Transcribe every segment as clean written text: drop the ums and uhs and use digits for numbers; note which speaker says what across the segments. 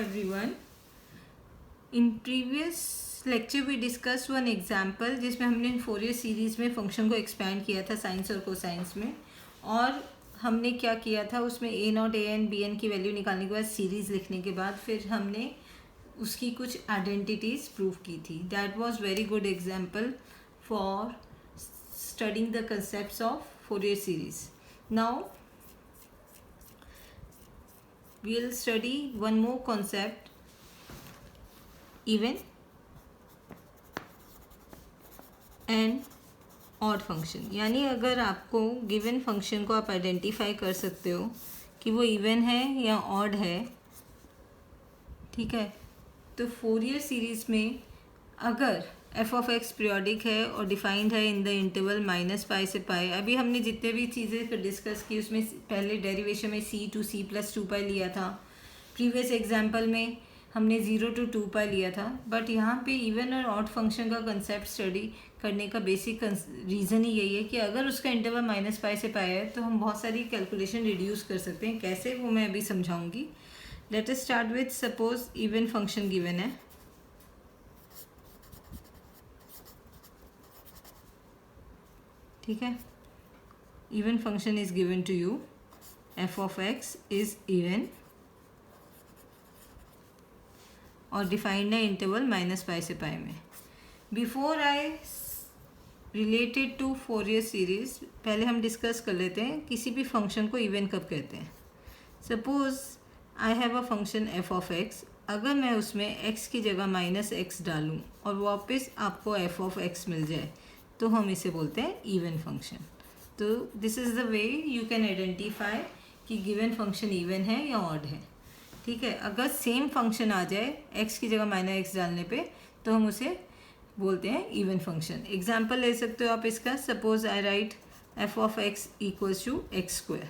Speaker 1: everyone. In previous lecture we discussed one example जिसमें हमने Fourier series में function को एक्सपैंड किया था साइंस और कोसाइंस में, और हमने क्या किया था उसमें a naught a n b n की वैल्यू निकालने के बाद सीरीज़ लिखने के बाद फिर हमने उसकी कुछ आइडेंटिटीज़ प्रूव की थी. That was very good example for studying the concepts of Fourier series. Now we'll study one more concept, even and odd function. यानी अगर आपको गिवन फंक्शन को आप आइडेंटिफाई कर सकते हो कि वो इवन है या ऑड है, ठीक है, तो फोरियर सीरीज़ में अगर एफ ऑफ एक्स पीरियोडिक है और डिफाइंड है इन द इंटरवल माइनस पाई से पाई. अभी हमने जितने भी चीज़ें डिस्कस की उसमें पहले डेरिवेशन में सी टू सी प्लस 2 पाई लिया था. प्रीवियस एग्जांपल में हमने 0 to 2 पाई लिया था. बट यहाँ पे इवन और ऑड फंक्शन का कंसेप्ट स्टडी करने का बेसिक रीज़न ही यही है कि अगर उसका इंटरवल माइनस पाई से पाई है तो हम बहुत सारी कैलकुलेशन रिड्यूस कर सकते हैं. कैसे, वो मैं अभी समझाऊंगी. Let us start with suppose even function given है. ठीक है, even function is given to you, f of x is even और डिफाइंड है इंटरवल माइनस पाई से पाई में. Before I related to Fourier series पहले हम डिस्कस कर लेते हैं किसी भी फंक्शन को इवन कब कहते हैं. Suppose I have a function f of x. अगर मैं उसमें एक्स की जगह माइनस एक्स डालूँ और वापस आपको एफ ऑफ एक्स मिल जाए तो हम इसे बोलते हैं इवन फंक्शन. तो this is the way you can identify कि गिवन फंक्शन इवन है या ऑड है. ठीक है, अगर सेम फंक्शन आ जाए एक्स की जगह माइनस एक्स डालने पे तो हम उसे बोलते हैं इवन फंक्शन. एग्जाम्पल ले सकते हो आप इसका. Suppose I write f of x equals to x square.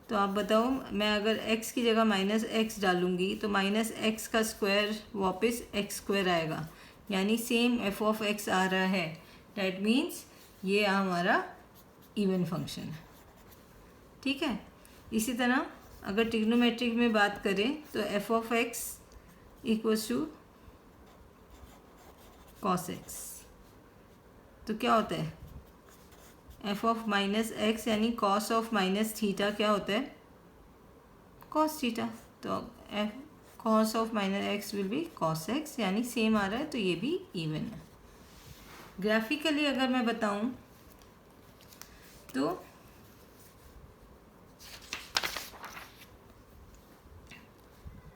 Speaker 1: तो आप बताओ, मैं अगर x की जगह माइनस एक्स डालूंगी तो माइनस एक्स का स्क्वायर वापस एक्स स्क्वायर आएगा, यानी सेम एफ ऑफ एक्स आ रहा है. डैट मीन्स ये हमारा इवन फंक्शन है. ठीक है, इसी तरह अगर ट्रिग्नोमेट्रिक में बात करें तो f of x equals to cos x. तो क्या होता है, एफ ऑफ माइनस एक्स यानी कॉस ऑफ माइनस थीटा क्या होता है, कॉस थीटा. तो f cos of minus x will be cos x, यानी सेम आ रहा है तो ये भी इवन है. ग्राफिकली अगर मैं बताऊं तो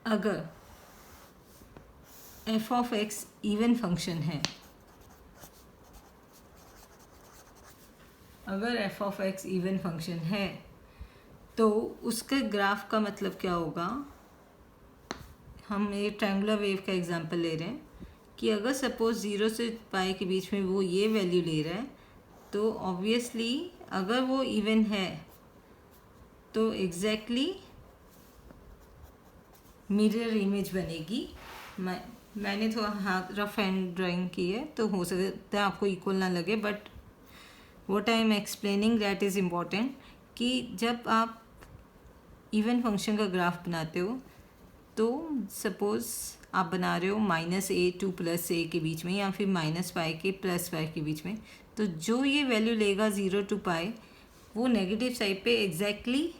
Speaker 1: अगर F of x even function है, अगर F of x even function है तो उसके ग्राफ का मतलब क्या होगा. हम ये ट्रायंगुलर वेव का एग्जांपल ले रहे हैं कि अगर सपोज 0 से पाई के बीच में वो ये वैल्यू ले रहा है तो ऑब्वियसली अगर वो इवन है तो एग्जैक्टली मिरर इमेज बनेगी. मैंने थोड़ा हाथ रफ हैंड ड्राइंग की है तो हो सकता है आपको इक्वल ना लगे, but what I am explaining that is important कि जब आप इवन फंक्शन का ग्राफ बनाते हो तो सपोज़ आप बना रहे हो माइनस ए टू प्लस ए के बीच में या फिर माइनस पाई के प्लस पाई के बीच में, तो जो ये वैल्यू लेगा 0 to पाई वो नेगेटिव साइड पे एग्जैक्टली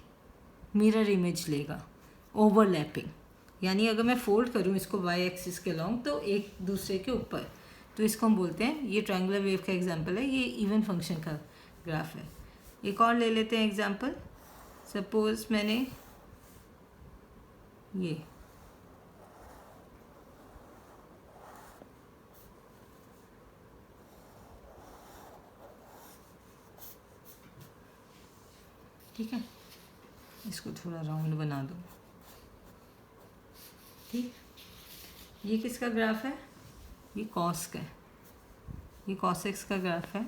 Speaker 1: मिरर इमेज लेगा, ओवरलैपिंग. यानी अगर मैं फोल्ड करूँ इसको वाई एक्सिस के लॉन्ग तो एक दूसरे के ऊपर, तो इसको हम बोलते हैं, ये ट्रायंगुलर वेव का एग्जांपल है, ये इवन फंक्शन का ग्राफ है. एक और ले लेते हैं एग्जांपल. सपोज मैंने ये ठीक है, इसको थोड़ा राउंड बना दो. ठीक, ये किसका ग्राफ है, ये कॉस का है, ये कॉस एक्स का ग्राफ है.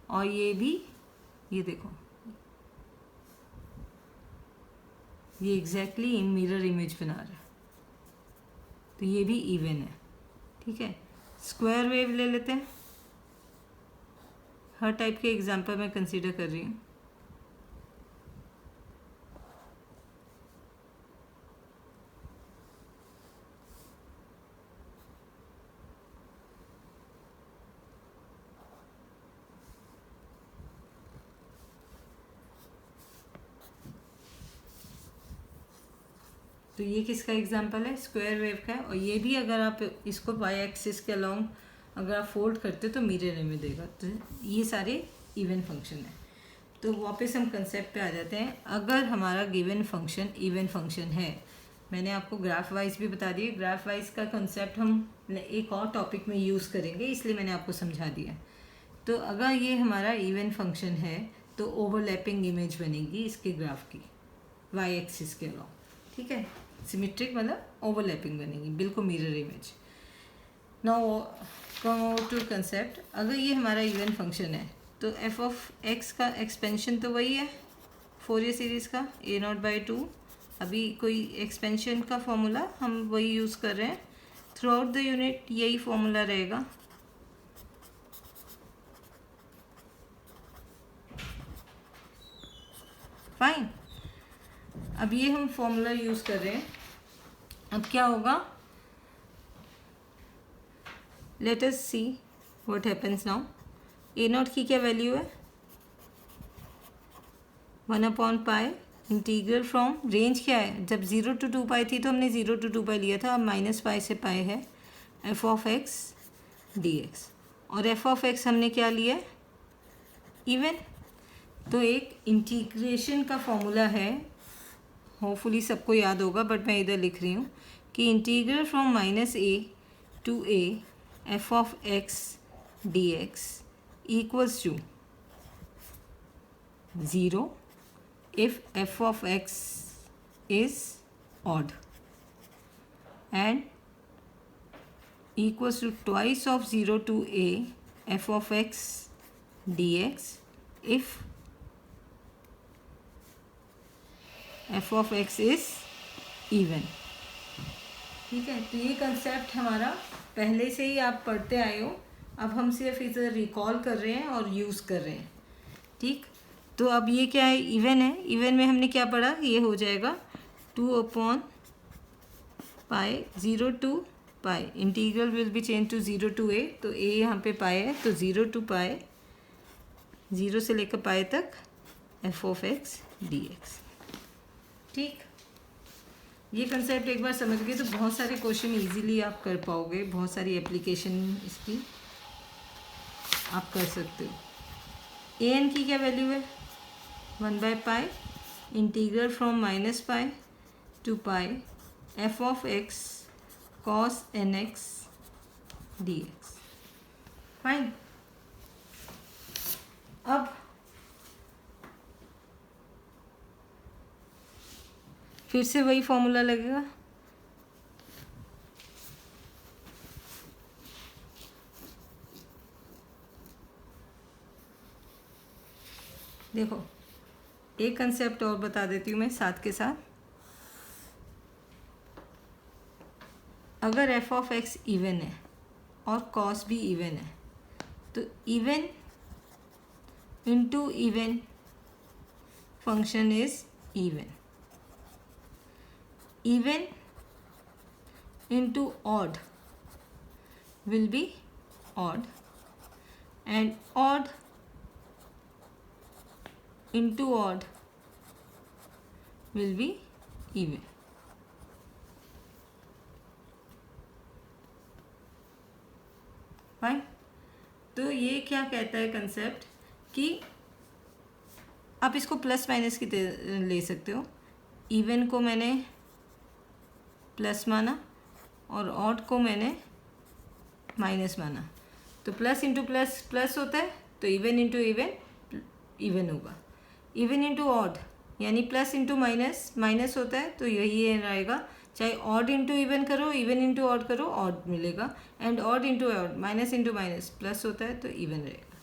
Speaker 1: और ये भी, ये देखो, ये एग्जैक्टली मिरर इमेज बना रहा है, तो ये भी इवन है. ठीक है, स्क्वायर वेव ले लेते हैं. हर टाइप के एग्जांपल मैं कंसीडर कर रही हूँ. तो ये किसका एग्जांपल है, स्क्वायर वेव का है। और ये भी अगर आप इसको वाई एक्सिस के अलोंग अगर आप फोल्ड करते हो तो मिरर में देगा। तो ये सारे इवन फंक्शन है। तो वापस हम कंसेप्ट पे आ जाते हैं। अगर हमारा गिवन फंक्शन इवन फंक्शन है, मैंने आपको ग्राफ वाइज भी बता दिया, ग्राफ वाइज का कंसेप्ट हम एक और टॉपिक में यूज़ करेंगे, इसलिए मैंने आपको समझा दिया। तो अगर ये हमारा इवन फंक्शन है तो ओवरलैपिंग इमेज बनेगी इसके ग्राफ की वाई एक्सिस के अलावा, ठीक है। सिमेट्रिक मतलब ओवरलैपिंग बनेगी, बिल्कुल mirror image. Now come to concept, अगर ये हमारा इवन फंक्शन है तो एफ ऑफ एक्स का एक्सपेंशन तो वही है फोरियर सीरीज़ का a0/2। अभी कोई एक्सपेंशन का फॉर्मूला हम वही यूज़ कर रहे हैं थ्रू आउट द यूनिट, यही फॉर्मूला रहेगा। फाइन, अब ये हम फॉर्मूला यूज़ कर रहे हैं। अब क्या होगा, let us see what happens now. a0 की क्या वैल्यू है, 1/π इंटीग्रल फ्रॉम, रेंज क्या है, जब 0 to 2π थी तो हमने 0 to 2π लिया था, अब -π से π है f ऑफ एक्स dx। और f ऑफ एक्स हमने क्या लिया है, इवन। तो एक इंटीग्रेशन का फॉर्मूला है, होपफुली सबको याद होगा, बट मैं इधर लिख रही हूँ कि integral from -a to a f of x dx equals to 0 if f of x is odd and equals to twice of 0 to a f of x dx if f of x is even। ठीक है, तो ये concept हमारा पहले से ही आप पढ़ते आए हो, अब हम सिर्फ इसे रिकॉल कर रहे हैं और यूज़ कर रहे हैं, ठीक। तो अब ये क्या है, इवन है। इवन में हमने क्या पढ़ा, ये हो जाएगा 2/π 0 to π, integral will be change to 0 to a, तो a यहाँ पे π है, तो 0 to π, 0 से लेकर π तक f ऑफ x dx। ठीक, ये कंसेप्ट एक बार समझ गए तो बहुत सारे क्वेश्चन इजीली आप कर पाओगे, बहुत सारी एप्लीकेशन इसकी आप कर सकते हो। a n की क्या वैल्यू है, 1/π integral from -π to π f of x cos nx dx। Fine, अब फिर से वही फॉर्मूला लगेगा, देखो एक कंसेप्ट और बता देती हूँ मैं साथ के साथ। अगर f ऑफ x इवन है और cos भी इवन है तो even into even function is even, even into odd will be odd and odd into odd will be even। Fine, तो ये क्या कहता है कंसेप्ट कि आप इसको प्लस माइनस की ले सकते हो। इवन को मैंने प्लस माना और ऑड को मैंने माइनस माना, तो प्लस इंटू प्लस प्लस होता है, तो इवन इंटू इवन इवन होगा। इवन इंटू ऑड यानी प्लस इंटू माइनस माइनस होता है, तो यही रहेगा। चाहे ऑड इंटू इवन करो, इवन इंटू ऑड करो, ऑड मिलेगा। And odd into odd, minus into minus plus होता है, तो इवन रहेगा।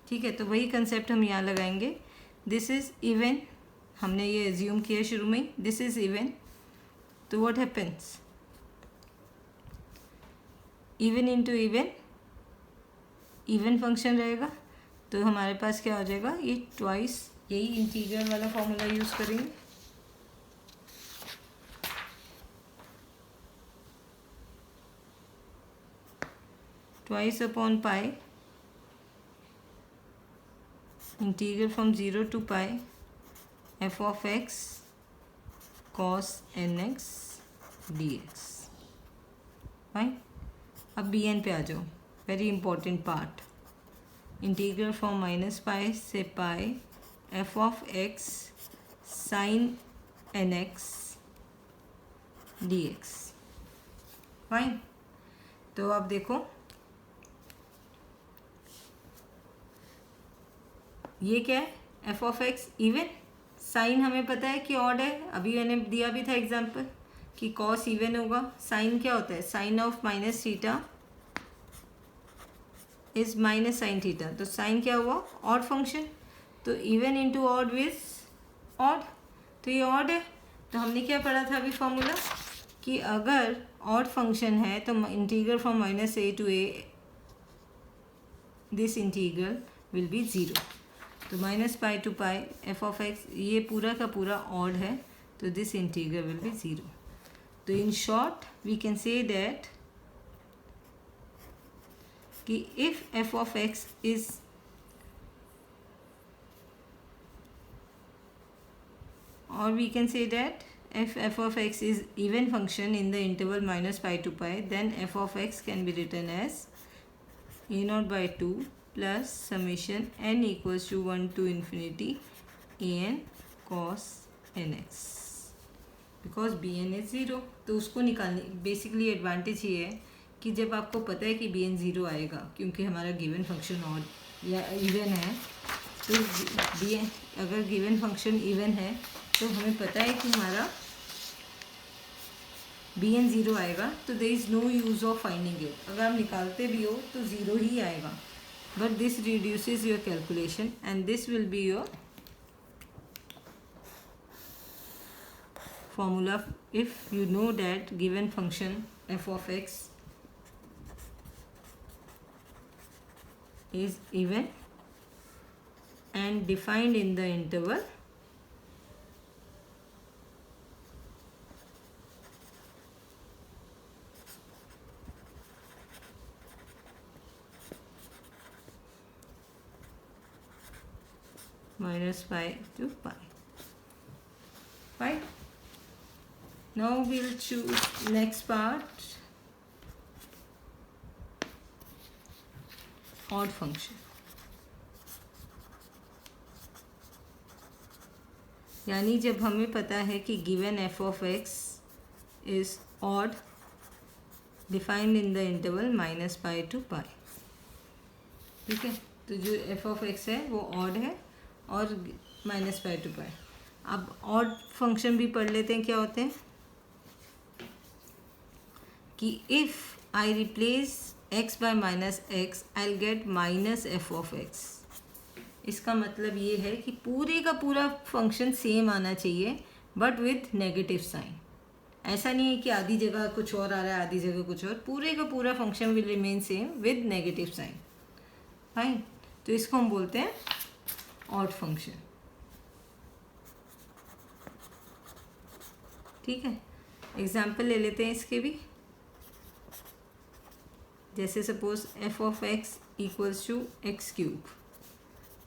Speaker 1: ठीक है, तो वही कंसेप्ट हम यहाँ लगाएंगे। दिस इज़ इवन, हमने ये एज्यूम किया शुरू में, दिस इज़ इवन, तो what happens, even into even, even function रहेगा, तो हमारे पास क्या हो जाएगा, ये ट्वाइस, यही इंटीग्रल वाला फॉर्मूला यूज़ करेंगे। Twice upon pi integral from 0 to π f of x cos nx dx। Fine, अब बी एन पे आ जाओ, very important part. Integral from minus pi से pi f of x sine n x d x. Fine, तो अब देखो ये क्या है, f of x even, sine हमें पता है कि ऑड है, अभी मैंने दिया भी था एग्जांपल कि कॉस इवन होगा। साइन क्या होता है, sine of minus theta is minus sine theta, तो साइन क्या हुआ, ऑड फंक्शन, तो even into odd is odd, तो ये ऑड है। तो हमने क्या पढ़ा था अभी फॉर्मूला कि अगर ऑड फंक्शन है तो integral from minus a to a, this integral will be zero. तो minus pi to pi f of x, ये पूरा का पूरा ऑड है, तो this integral will be zero. तो in short we can say that कि if f of x is or we can say that if f of x is even function in the interval minus pi to pi, then f of x can be written as a naught by 2 plus summation n equals to 1 to infinity an cos nx, because bn is 0। तो उसको निकालने basically advantage ये है कि जब आपको पता है कि bn 0 आएगा क्योंकि हमारा गिवन फंक्शन ऑड या इवन है, तो bn अगर गिवन फंक्शन इवन है तो हमें पता है कि हमारा बी एन ज़ीरो आएगा, तो there is no use of finding it. अगर आप निकालते भी हो तो ज़ीरो ही आएगा, but this reduces your calculation and this will be your formula if you know that given function f of x is even and defined in the interval minus pi to pi. Right? Now we'll choose next part, odd function। यानी जब हमें पता है कि given f of x is odd defined in the interval minus pi to pi, ठीक है, तो जो f of x है वो odd है और माइनस पाई टू पाई। अब ऑड फंक्शन भी पढ़ लेते हैं क्या होते हैं कि if I replace x bye minus x I will get minus F of x. इसका मतलब ये है कि पूरे का पूरा फंक्शन सेम आना चाहिए बट विथ नेगेटिव साइन। ऐसा नहीं है कि आधी जगह कुछ और आ रहा है आधी जगह कुछ और, पूरे का पूरा function will remain same with negative sign. Fine, तो इसको हम बोलते हैं ऑड फंक्शन। ठीक है, एग्जाम्पल ले लेते हैं इसके भी। जैसे suppose f of x equals to x cube,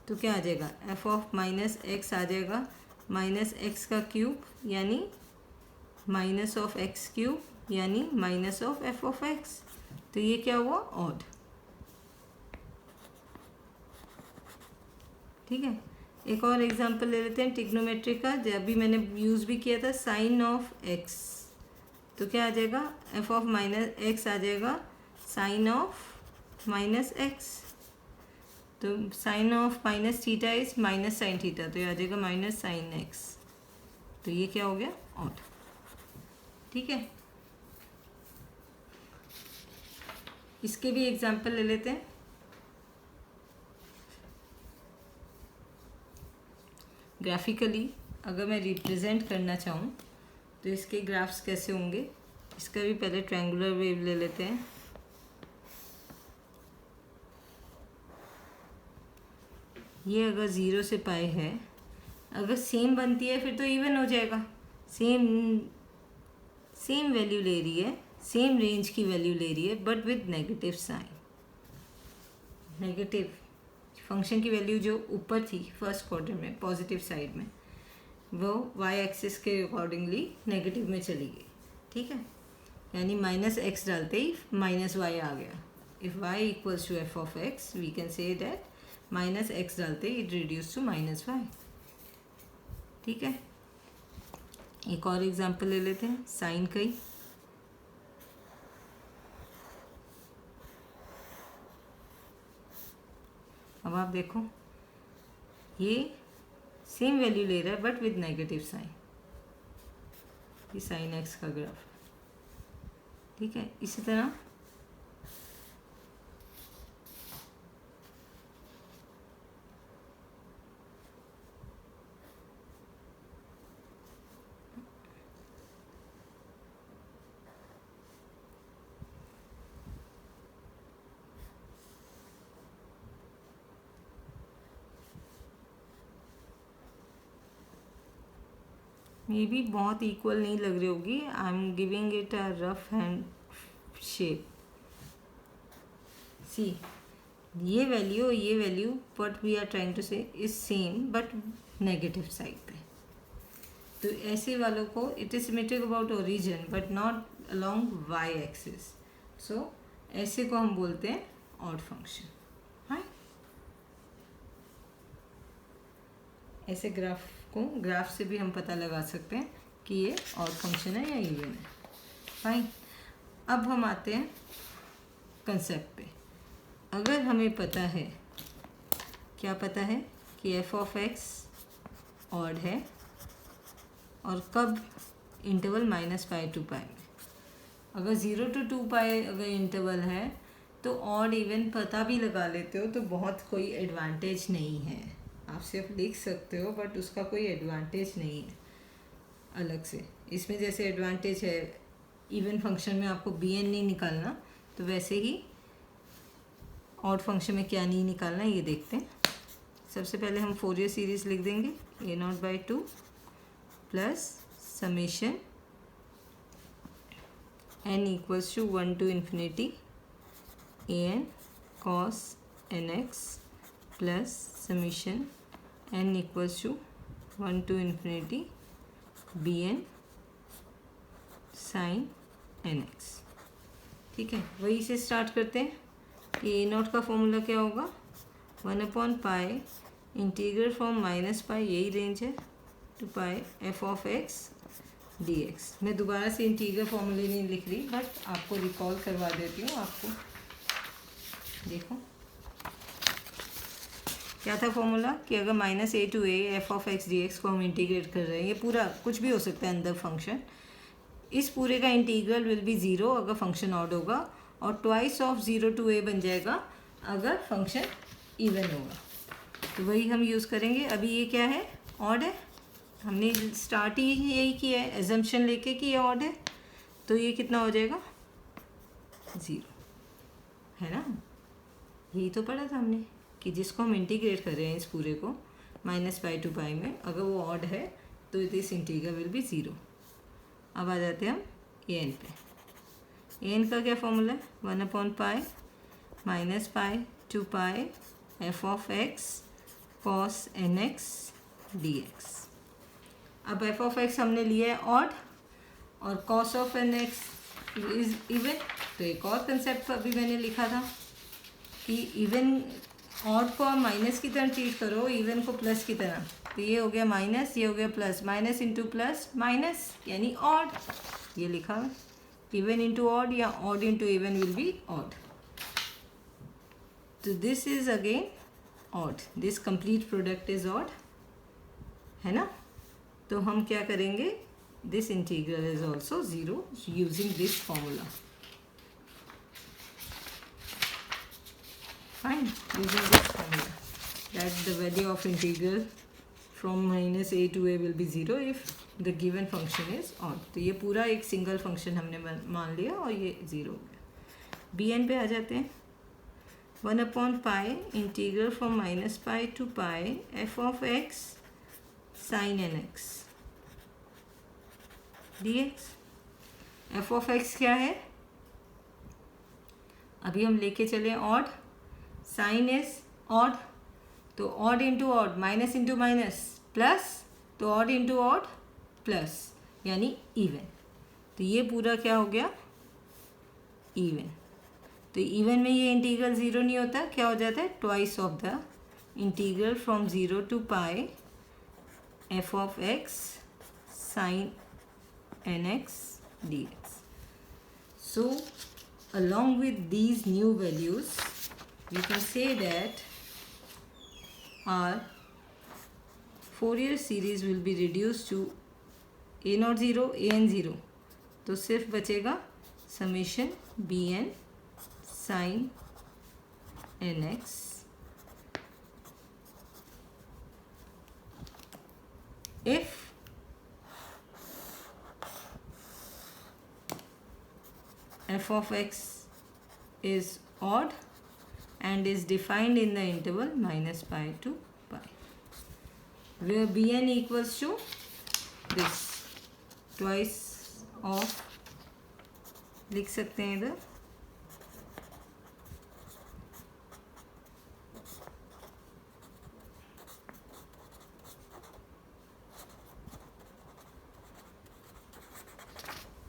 Speaker 1: तो क्या आ जाएगा, एफ ऑफ माइनस एक्स आ जाएगा माइनस एक्स का क्यूब यानी माइनस ऑफ एक्स क्यूब यानी minus of f of x. तो ये क्या हुआ, ऑड। ठीक है, एक और एग्जांपल ले लेते हैं ट्रिग्नोमेट्री का, जब भी मैंने यूज़ भी किया था, साइन ऑफ एक्स, तो क्या आ जाएगा, एफ ऑफ माइनस एक्स आ जाएगा साइन ऑफ माइनस एक्स। तो sine of minus theta is minus sine theta, तो ये आ जाएगा माइनस साइन एक्स। तो ये क्या हो गया, ऑड। ठीक है, इसके भी एग्जांपल ले लेते हैं। ग्राफिकली अगर मैं रिप्रेजेंट करना चाहूँ तो इसके ग्राफ्स कैसे होंगे, इसका भी पहले ट्रायंगुलर वेव ले लेते हैं। ये अगर 0 से पाई है, अगर सेम बनती है फिर तो इवन हो जाएगा। सेम वैल्यू ले रही है, सेम रेंज की वैल्यू ले रही है but with negative sign. Negative function की वैल्यू जो ऊपर थी फर्स्ट क्वाड्रेंट में पॉजिटिव साइड में, वो वाई एक्सिस के अकॉर्डिंगली नेगेटिव में चली गई। ठीक है, यानी माइनस एक्स डालते ही माइनस वाई आ गया. If y equals to f of x we can say that minus x डालते ही it reduce to minus y. ठीक है, एक और एग्जांपल ले लेते हैं साइन का ही. अब आप देखो ये सेम वैल्यू ले रहा है बट विद नेगेटिव साइन. ये साइन एक्स का ग्राफ. ठीक है, इसी तरह मे भी बहुत इक्वल नहीं लग रही होगी. I am giving it a rough hand shape. See ये value what we are trying to say is same but negative side पे. तो ऐसे वालों को it is symmetric about origin but not along y axis. So ऐसे को हम बोलते हैं ऑड फंक्शन. हाँ, ऐसे ग्राफ से भी हम पता लगा सकते हैं कि ये ऑड फंक्शन है या इवन है. फाइन, अब हम आते हैं कंसेप्ट पे. अगर हमें पता है, क्या पता है कि एफ ऑफ एक्स ऑड है और कब, इंटरवल माइनस पाई टू पाई में. अगर 0 to 2 पाई अगर इंटरवल है तो ऑड इवन पता भी लगा लेते हो तो बहुत कोई एडवांटेज नहीं है. आप सिर्फ लिख सकते हो बट उसका कोई एडवांटेज नहीं है अलग से. इसमें जैसे एडवांटेज है इवन फंक्शन में आपको बी एन नहीं निकालना, तो वैसे ही ऑड फंक्शन में क्या नहीं निकालना ये देखते हैं. सबसे पहले हम फोरियर सीरीज लिख देंगे a0/2 plus summation n equals to 1 to infinity an cos nx plus summation n equals to 1 to infinity bn sin nx. ठीक है, वही से स्टार्ट करते हैं. ए नॉट का फॉर्मूला क्या होगा, 1/पाई इंटीग्रल फ्रॉम माइनस पाई, यही रेंज है, to pi f of x d x. मैं दोबारा से इंटीग्रल फॉर्मूले नहीं लिख रही बट आपको रिकॉल करवा देती हूँ. आपको देखो क्या था फॉर्मूला कि अगर minus a to a f of x d x को हम इंटीग्रेट कर रहे हैं, ये पूरा कुछ भी हो सकता है अंदर फंक्शन, इस पूरे का इंटीग्रल विल बी 0 अगर फंक्शन ऑड होगा और ट्वाइस ऑफ 0 to a बन जाएगा अगर फंक्शन इवन होगा. तो वही हम यूज़ करेंगे. अभी ये क्या है, ऑड है. हमने स्टार्ट ही यही किया है एजम्पशन लेके कि ये ऑड है, तो ये कितना हो जाएगा 0, है ना. यही तो पढ़ा था हमने कि जिसको हम इंटीग्रेट कर रहे हैं इस पूरे को माइनस पाई टू पाई में, अगर वो ऑड है तो दिस इंटीग्रल विल बी 0. अब आ जाते हैं हम ए एन पे. ए एन का क्या फॉर्मूला है, 1/पाई minus pi to pi f of x cos n x d x. अब एफ ऑफ एक्स हमने लिया है ऑड और cos of n x is even. तो एक और कंसेप्ट अभी मैंने लिखा था कि इवन ऑड को आप माइनस की तरह ट्रीट करो, इवन को प्लस की तरह. तो ये हो गया माइनस, ये हो गया plus, minus into plus minus यानी ऑड. ये लिखा है इवन इंटू ऑड या odd into even will be odd. तो this is again odd, this complete product is odd, है ना. तो हम क्या करेंगे, this integral is also 0 using this formula. Fine, using this formula that the value of integral from minus a to a will be 0 if the given function is odd. तो ये पूरा एक सिंगल फंक्शन हमने मान लिया और ये 0 हो गया. बी एन पे आ जाते हैं. 1/पाई integral from minus pi to pi f of x sine n x d x. F of x क्या है, अभी हम लेके चले ऑड. साइन इज ऑड, तो odd into odd, minus into minus plus, तो ऑड इंटू ऑड प्लस यानी even. तो ये पूरा क्या हो गया, इवन। तो इवन में ये इंटीग्रल ज़ीरो नहीं होता, क्या हो जाता है, twice of the integral from zero to pi f of x sine n x d x. So along with these new values you can say that our Fourier series will be reduced to a naught 0 a n 0. तो सिर्फ बचेगा summation b n sine n x if f of x is odd and is defined in the interval minus pi to pi, where bn equals to this twice of, लिख सकते हैं इधर,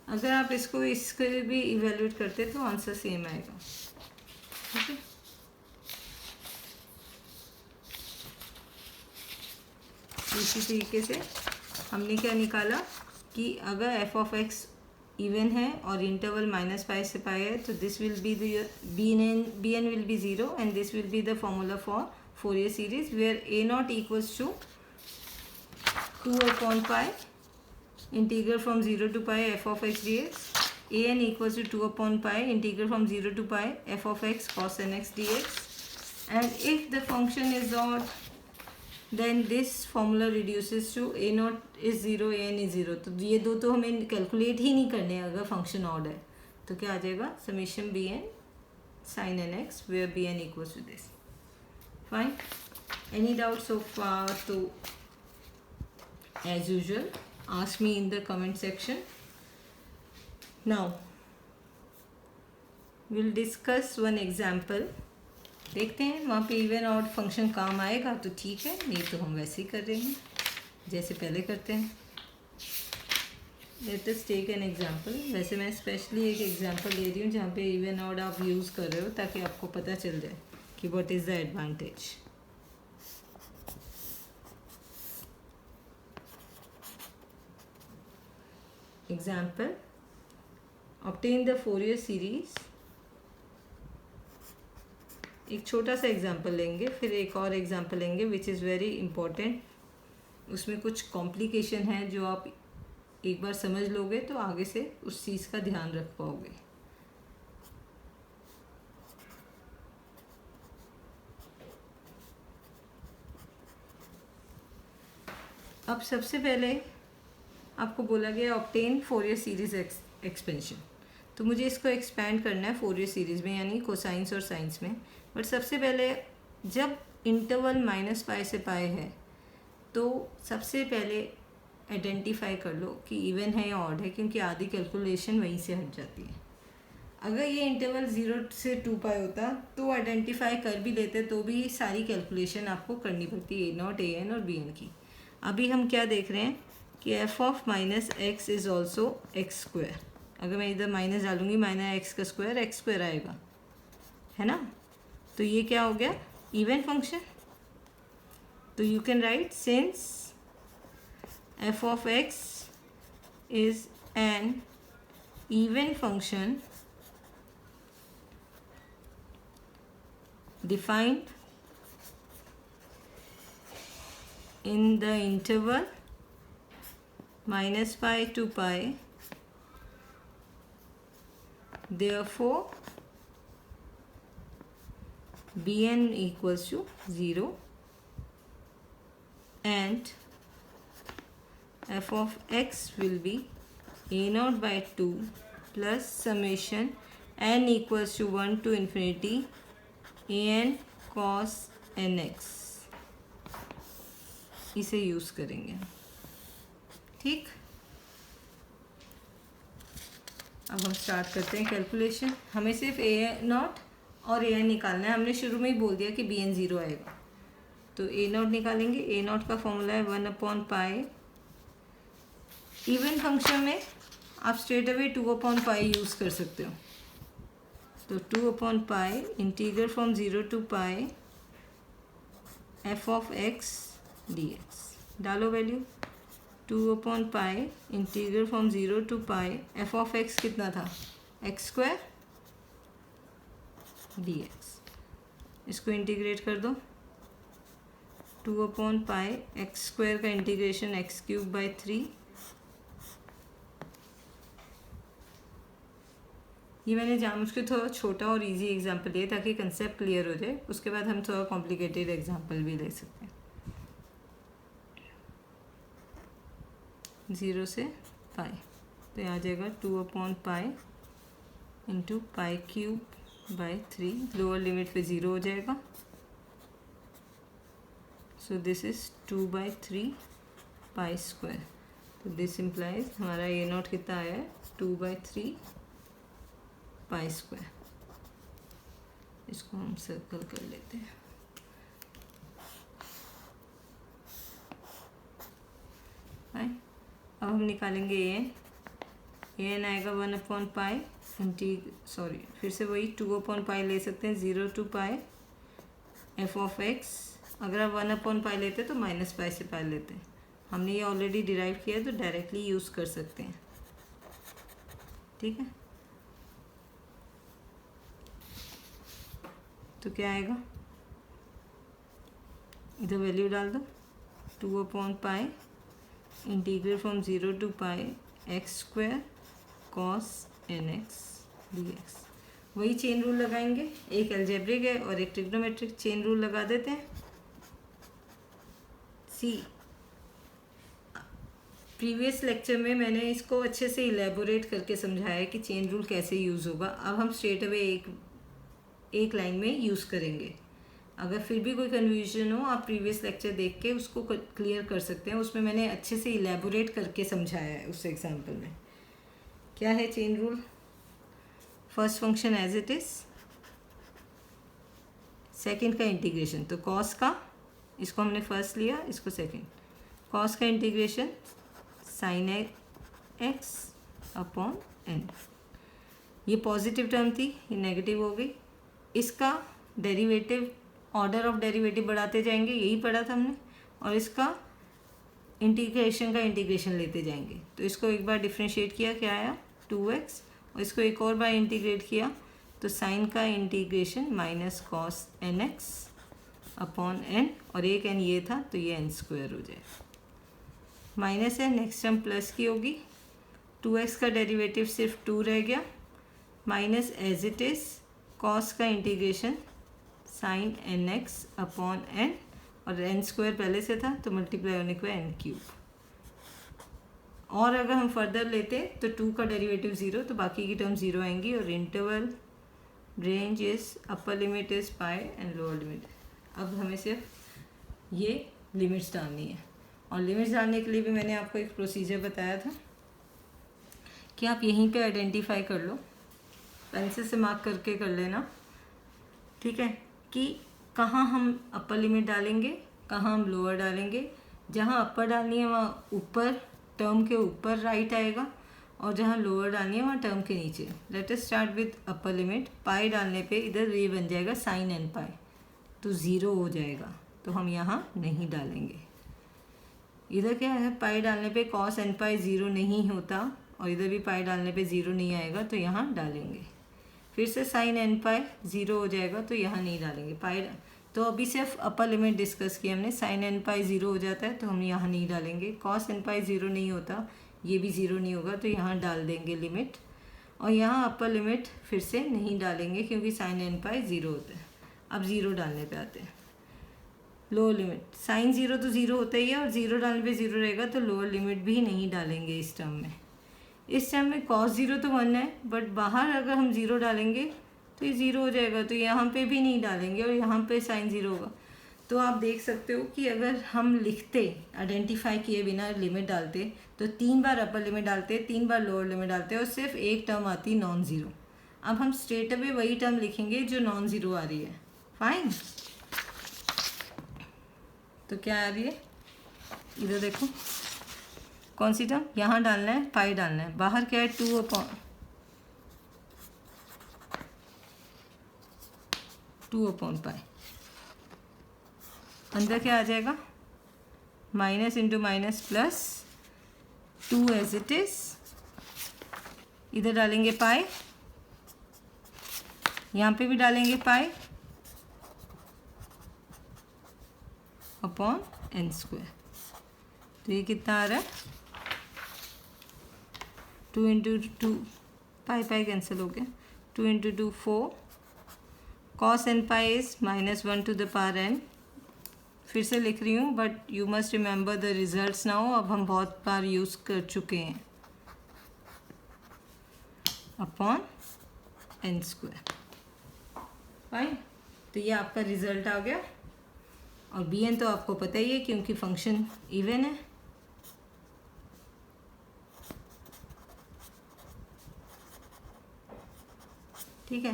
Speaker 1: अगर आप इसको इसके भी इवेल्यूएट करते तो आंसर सेम आएगा. ठीक है, इसी तरीके से हमने क्या निकाला कि अगर एफ ऑफ एक्स इवन है और इंटरवल माइनस पाई से पाई है तो this will be the b n will be zero and this will be the formula for Fourier series where a not equals to 2/पाई integral from 0 to pi f of x dx, a n equals to 2/pi integral from 0 to pi f of x cos n x dx, and if the function is odd then this formula reduces to a naught is 0 a n is 0. तो ये दो तो हमें calculate ही नहीं करने हैं अगर function odd है. तो क्या आ जाएगा, summation b n sine n x where b n equals to this. Fine, any doubt so far? तो as usual ask me in the comment section. Now we'll discuss one example. देखते हैं वहाँ पे इवन ऑड फंक्शन काम आएगा तो ठीक है, नहीं तो हम वैसे ही कर रहे हैं जैसे पहले करते हैं. Let us take an example. वैसे मैं स्पेशली एक एग्जांपल ले रही हूँ जहाँ पे इवन ऑड आप यूज़ कर रहे हो ताकि आपको पता चल जाए कि what is the advantage. Example, obtain the Fourier series. एक छोटा सा एग्जाम्पल लेंगे, फिर एक और एग्जाम्पल लेंगे विच इज़ वेरी इम्पोर्टेंट. उसमें कुछ कॉम्प्लिकेशन है जो आप एक बार समझ लोगे तो आगे से उस चीज़ का ध्यान रख पाओगे. अब सबसे पहले आपको बोला गया ऑब्टेन फोरियर सीरीज एक्सपेंशन. तो मुझे इसको एक्सपैंड करना है फोरियर सीरीज़ में, यानी कोसाइंस और साइंस में. बट सबसे पहले जब इंटरवल माइनस पाई से पाई है तो सबसे पहले आइडेंटिफाई कर लो कि इवन है या ऑड है, क्योंकि आधी कैलकुलेशन वहीं से हट जाती है. अगर ये इंटरवल 0 से 2 पाई होता तो आइडेंटिफाई कर भी लेते तो भी सारी कैलकुलेशन आपको करनी पड़ती ए नॉट ए एन और बी एन की. अभी हम क्या देख रहे हैं कि F of minus x is also x square. अगर मैं इधर माइनस डालूंगी माइनस एक्स का स्क्वायर एक्स स्क्वायर आएगा, है ना. तो ये क्या हो गया, इवन फंक्शन. तो you can write since F of x is an even function defined in the interval minus pi to pi, therefore bn equals to 0 and f of x will be a naught by 2 plus summation n equals to 1 to infinity an cos nx. इसे use करेंगे. ठीक, अब हम start करते हैं calculation. हमें सिर्फ ए not और ए एन निकालना है. हमने शुरू में ही बोल दिया कि बी एन 0 आएगा. तो ए नॉट निकालेंगे. ए नॉट का फॉर्मूला है 1/पाई. इवन फंक्शन में आप स्ट्रेट अवे 2/पाई यूज़ कर सकते हो। तो 2/पाई integral from 0 to pi f(x) dx, डालो वैल्यू 2/पाई integral from 0 to pi f(x) कितना था x² dx। इसको इंटीग्रेट कर दो 2/पाई x² का इंटीग्रेशन x³/3। ये मैंने जानबूझ के थोड़ा छोटा और इजी एग्जांपल लिया ताकि कंसेप्ट क्लियर हो जाए, उसके बाद हम थोड़ा कॉम्प्लिकेटेड एग्जांपल भी ले सकते हैं। 0 से पाई तो यहाँ आ जाएगा 2/पाई इंटू π³/3, लोअर लिमिट पे 0 हो जाएगा। So this is 2/3 π²। तो दिस इम्प्लाइज हमारा ये नोट कितना आया है 2/3 π²। इसको हम सर्कल कर लेते हैं। फाइन, अब हम निकालेंगे an आएगा 1/पाई फिर से वही 2/पाई ले सकते हैं 0 टू पाई f(x). अगर आप 1/पाई लेते हैं तो -पाई से पाई लेते हैं। हमने ये ऑलरेडी डिराइव किया है तो डायरेक्टली यूज़ कर सकते हैं। ठीक है, तो क्या आएगा, इधर वैल्यू डाल दो 2/पाई integral from 0 to pi x² cos nx dx। वही चेन रूल लगाएंगे, एक अलजेब्रिक है और एक ट्रिग्नोमेट्रिक, चेन रूल लगा देते हैं। प्रीवियस लेक्चर में मैंने इसको अच्छे से इलेबोरेट करके समझाया कि चेन रूल कैसे यूज़ होगा। अब हम स्ट्रेट अवे एक लाइन में यूज़ करेंगे। अगर फिर भी कोई कन्फ्यूजन हो आप प्रीवियस लेक्चर देख के उसको क्लियर कर सकते हैं, उसमें मैंने अच्छे से इलेबोरेट करके समझाया है उस एग्जाम्पल में। क्या है chain rule, first function as it is, second का इंटीग्रेशन, तो कॉस का, इसको हमने फर्स्ट लिया, इसको सेकंड, कॉस का इंटीग्रेशन साइन x/n। ये पॉजिटिव टर्म थी, ये नेगेटिव हो गई। इसका डेरिवेटिव, ऑर्डर ऑफ डेरिवेटिव बढ़ाते जाएंगे, यही पढ़ा था हमने, और इसका इंटीग्रेशन का इंटीग्रेशन लेते जाएंगे। तो इसको एक बार डिफ्रेंशिएट किया, क्या आया 2x, और इसको एक और बार इंटीग्रेट किया तो साइन का इंटीग्रेशन -cos nx/n, और एक n ये था तो ये n² हो जाए, माइनस है, नेक्स्ट टर्म प्लस की होगी, 2x का डेरिवेटिव सिर्फ 2 रह गया, minus as it is cos का इंटीग्रेशन साइन nx/n, और n² पहले से था तो मल्टीप्लाई होने के बाद n³। और अगर हम फर्दर लेते तो 2 का डेरिवेटिव 0 तो बाकी की टर्म 0 आएंगी, और interval range is upper limit is pi and lower limit. अब हमें सिर्फ ये लिमिट्स डालनी है, और लिमिट्स डालने के लिए भी मैंने आपको एक प्रोसीजर बताया था कि आप यहीं पे आइडेंटिफाई कर लो, पेंसिल से मार्क करके कर लेना, ठीक है, कि कहाँ हम अपर लिमिट डालेंगे, कहाँ हम लोअर डालेंगे। जहाँ अपर डालनी है वहाँ ऊपर, टर्म के ऊपर राइट आएगा, और जहाँ लोअर डालनी है वहाँ टर्म के नीचे। Let us start with upper limit. Pi डालने पे इधर ये बन जाएगा साइन nπ, तो 0 हो जाएगा, तो हम यहाँ नहीं डालेंगे। इधर क्या है, पाई डालने पे cos nπ 0 नहीं होता, और इधर भी पाई डालने पे 0 नहीं आएगा, तो यहाँ डालेंगे। फिर से साइन nπ 0 हो जाएगा, तो यहाँ नहीं डालेंगे पाई। तो अभी सिर्फ अपर लिमिट डिस्कस की हमने, साइन nπ 0 हो जाता है तो हम यहाँ नहीं डालेंगे, cos nπ 0 नहीं होता, ये भी 0 नहीं होगा, तो यहाँ डाल देंगे लिमिट। और यहाँ अपर लिमिट फिर से नहीं डालेंगे क्योंकि साइन nπ 0 होता है। अब 0 डालने पे आते हैं, लोअर लिमिट, साइन 0 तो 0 होता ही है, और 0 डालने पे 0 रहेगा, तो लोअर लिमिट भी नहीं डालेंगे इस टर्म में। इस टर्म में cos 0 तो 1 है, बट बाहर अगर हम 0 डालेंगे तो ये 0 हो जाएगा, तो यहाँ पे भी नहीं डालेंगे, और यहाँ पे साइन 0 होगा। तो आप देख सकते हो कि अगर हम लिखते, आइडेंटिफाई किए बिना लिमिट डालते, तो 3 बार अपर लिमिट डालते, 3 बार लोअर लिमिट डालते, और सिर्फ एक टर्म आती नॉन ज़ीरो। अब हम स्ट्रेट अवे वही टर्म लिखेंगे जो नॉन ज़ीरो आ रही है। फाइन, तो क्या आ रही है, इधर देखो, कौन सी टर्म यहाँ डालना है, पाई डालना है, बाहर क्या है 2/पाई, अंदर क्या आ जाएगा minus into minus plus 2 as it is, इधर डालेंगे पाई, यहाँ पे भी डालेंगे पाई अपॉन n²। तो ये कितना आ रहा है 2 इंटू 2, पाई कैंसिल हो गया, 2 इंटू 2 4, cos n पाई is -1 to the power n। फिर से लिख रही हूँ but you must remember the results now, अब हम बहुत बार यूज़ कर चुके हैं, अपॉन n²। फाइन, तो ये आपका रिजल्ट आ गया। और bn तो आपको पता ही है क्योंकि फंक्शन इवन है। ठीक है,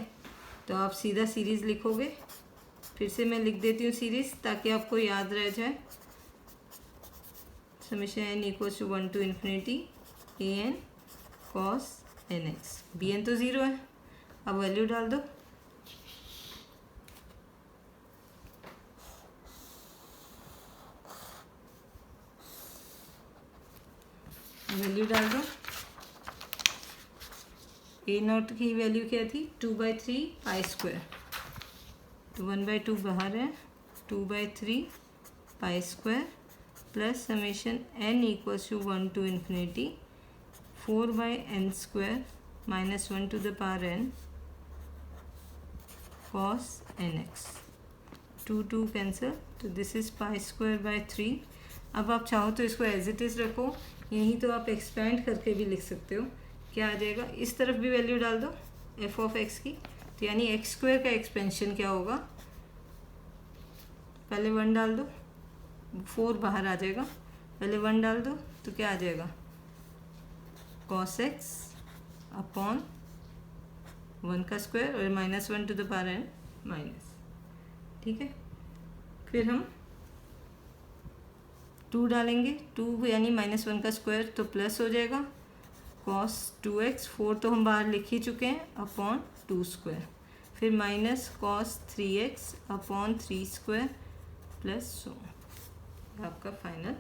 Speaker 1: तो आप सीधा सीरीज़ लिखोगे, फिर से मैं लिख देती हूँ सीरीज़ ताकि आपको याद रह जाए। Summation n equals to 1 to infinity an cos nx। bn तो 0 है, अब वैल्यू डाल दो, वैल्यू डाल दो। a0 की वैल्यू क्या थी 2/3 पाई², तो 1/2 बाहर है, 2/3 पाई² plus summation n equals to 1 to infinity 4/n² minus 1 to the power n cos nx। 2 cancel, तो दिस इज पाई²/3। अब आप चाहो तो इसको एज इट इज़ रखो, यहीं तो आप एक्सपेंड करके भी लिख सकते हो। क्या आ जाएगा, इस तरफ भी वैल्यू डाल दो f(x) की, तो यानी x² का एक्सपेंशन क्या होगा, पहले 1 डाल दो, 4 बाहर आ जाएगा, पहले 1 डाल दो तो क्या आ जाएगा cos x अपॉन 1 का स्क्वायर और -1 to the power n minus. ठीक है, फिर हम 2 डालेंगे, 2 यानी -1 का स्क्वायर तो प्लस हो जाएगा, cos 2x, 4 तो हम बाहर लिख ही चुके हैं, अपॉन 2², फिर minus cos 3x upon 3² plus so, आपका फाइनल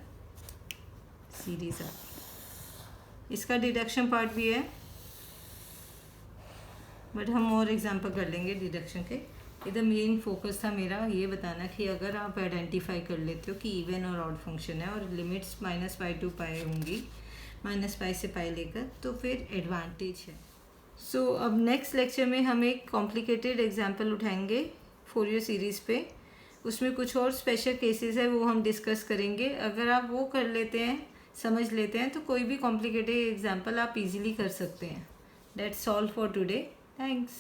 Speaker 1: सीरीज आ। इसका डिडक्शन पार्ट भी है बट हम और एग्जांपल कर लेंगे डिडक्शन के। इधर मेन फोकस था मेरा ये बताना कि अगर आप आइडेंटिफाई कर लेते हो कि इवन और ऑड फंक्शन है और लिमिट्स -पाई टू पाई होंगी, -पाई से पाई लेकर, तो फिर एडवांटेज है। सो अब नेक्स्ट लेक्चर में हम एक कॉम्प्लिकेटेड एग्जांपल उठाएंगे फोरियर सीरीज़ पे, उसमें कुछ और स्पेशल केसेस है वो हम डिस्कस करेंगे। अगर आप वो कर लेते हैं, समझ लेते हैं, तो कोई भी कॉम्प्लिकेटेड एग्जांपल आप इजीली कर सकते हैं। That's all for today, thanks.